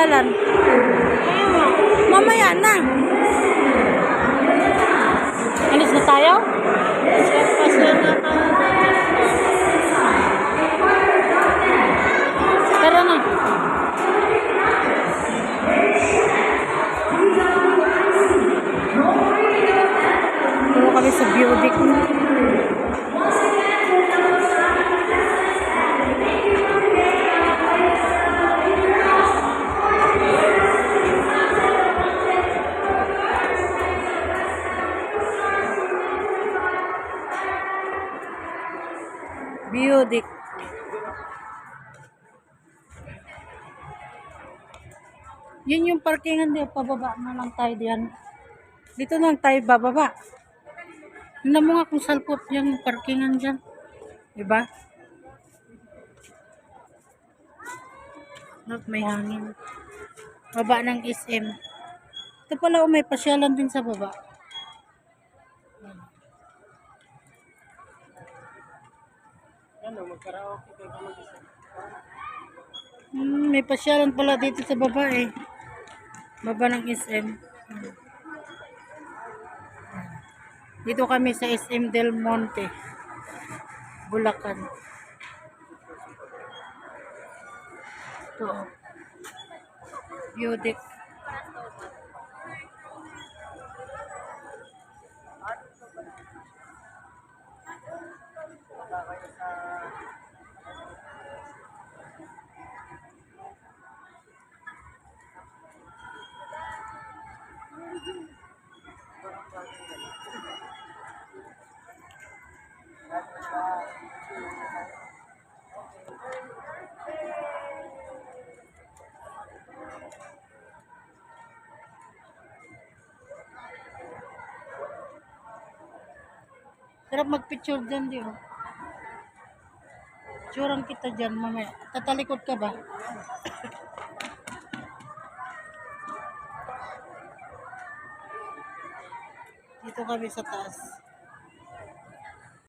pasyalan? Mamaya na. Alis na tayo? Tara na. Puro kami sa Beauty. Beauty. Yun yung parkingan dito. Pababa na lang tayo diyan. Dito na lang tayo bababa. Tingnan mo nga kung salpot yung parkingan dyan. Diba? Look, may hangin. Baba ng SM. Ito pala may pasyalan din sa baba. Ano, magkaraoke kayo ka mag-isa. May pasyalan pala dito sa baba eh. Baba ng SM. Dito kami sa SM Del Monte, Bulacan. Ito. Beauty. Sarap magpicture dyan, di oh. Picturean kita dyan mamaya. Tatalikod ka ba? Dito kami sa taas.